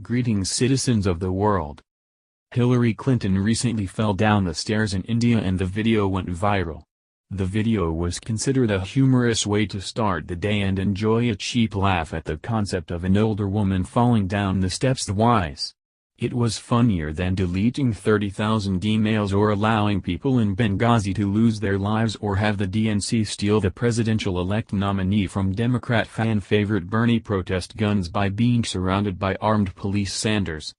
Greetings, citizens of the world. Hillary Clinton recently fell down the stairs in India and the video went viral. The video was considered a humorous way to start the day and enjoy a cheap laugh at the concept of an older woman falling down the steps twice. It was funnier than deleting 30,000 emails or allowing people in Benghazi to lose their lives or have the DNC steal the presidential-elect nominee from Democrat fan favorite Bernie protest guns by being surrounded by armed police. Sanders.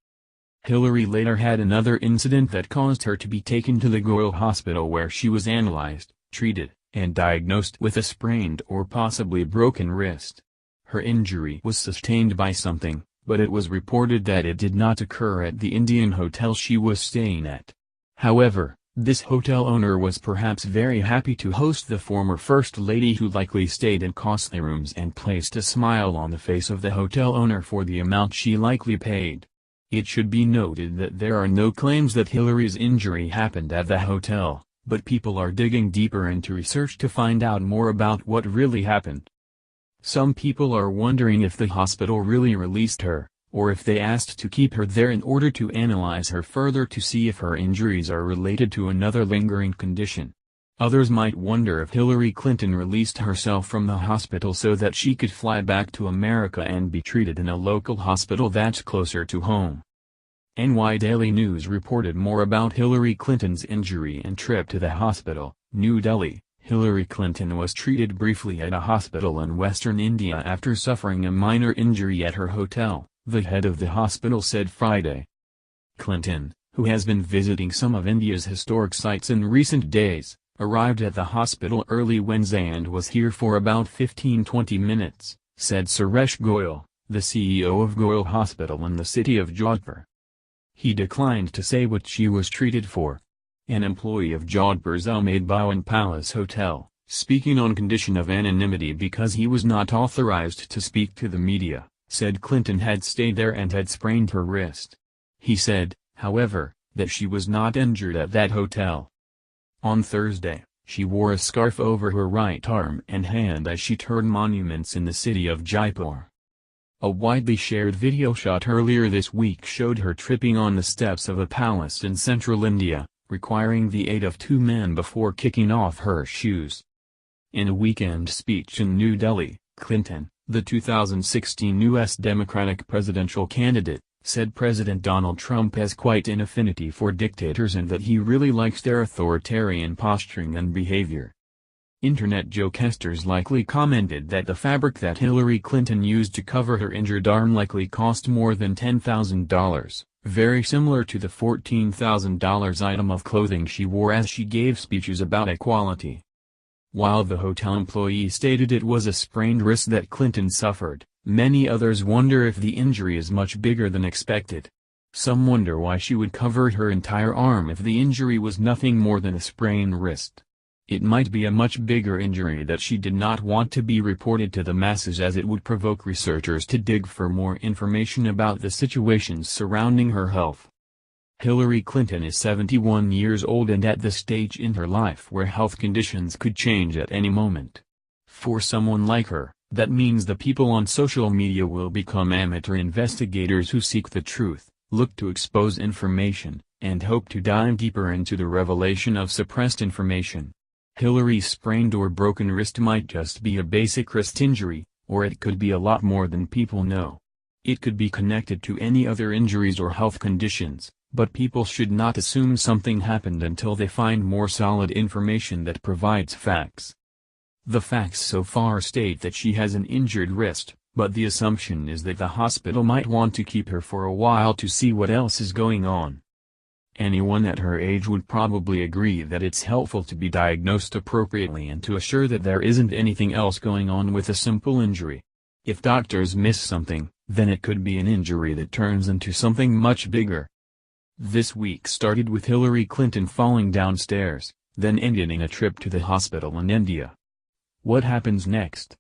Hillary later had another incident that caused her to be taken to the Goyle Hospital where she was analyzed, treated, and diagnosed with a sprained or possibly broken wrist. Her injury was sustained by something, but it was reported that it did not occur at the Indian hotel she was staying at. However, this hotel owner was perhaps very happy to host the former First Lady, who likely stayed in costly rooms and placed a smile on the face of the hotel owner for the amount she likely paid. It should be noted that there are no claims that Hillary's injury happened at the hotel, but people are digging deeper into research to find out more about what really happened. Some people are wondering if the hospital really released her, or if they asked to keep her there in order to analyze her further to see if her injuries are related to another lingering condition. Others might wonder if Hillary Clinton released herself from the hospital so that she could fly back to America and be treated in a local hospital that's closer to home. NY Daily News reported more about Hillary Clinton's injury and trip to the hospital. New Delhi. Hillary Clinton was treated briefly at a hospital in western India after suffering a minor injury at her hotel, the head of the hospital said Friday. Clinton, who has been visiting some of India's historic sites in recent days, arrived at the hospital early Wednesday and was here for about 15-20 minutes, said Suresh Goyal, the CEO of Goyal Hospital in the city of Jodhpur. He declined to say what she was treated for. An employee of Jodhpur's Umaid Bhawan Palace Hotel, speaking on condition of anonymity because he was not authorized to speak to the media, said Clinton had stayed there and had sprained her wrist. He said, however, that she was not injured at that hotel. On Thursday, she wore a scarf over her right arm and hand as she toured monuments in the city of Jaipur. A widely shared video shot earlier this week showed her tripping on the steps of a palace in central India, requiring the aid of two men before kicking off her shoes. In a weekend speech in New Delhi, Clinton, the 2016 U.S. Democratic presidential candidate, said President Donald Trump has quite an affinity for dictators and that he really likes their authoritarian posturing and behavior. Internet jokesters likely commented that the fabric that Hillary Clinton used to cover her injured arm likely cost more than $10,000. Very similar to the $14,000 item of clothing she wore as she gave speeches about equality. While the hotel employee stated it was a sprained wrist that Clinton suffered, many others wonder if the injury is much bigger than expected. Some wonder why she would cover her entire arm if the injury was nothing more than a sprained wrist. It might be a much bigger injury that she did not want to be reported to the masses, as it would provoke researchers to dig for more information about the situations surrounding her health. Hillary Clinton is 71 years old and at the stage in her life where health conditions could change at any moment. For someone like her, that means the people on social media will become amateur investigators who seek the truth, look to expose information, and hope to dive deeper into the revelation of suppressed information. Hillary's sprained or broken wrist might just be a basic wrist injury, or it could be a lot more than people know. It could be connected to any other injuries or health conditions, but people should not assume something happened until they find more solid information that provides facts. The facts so far state that she has an injured wrist, but the assumption is that the hospital might want to keep her for a while to see what else is going on. Anyone at her age would probably agree that it's helpful to be diagnosed appropriately and to assure that there isn't anything else going on with a simple injury. If doctors miss something, then it could be an injury that turns into something much bigger. This week started with Hillary Clinton falling downstairs, then ended in a trip to the hospital in India. What happens next?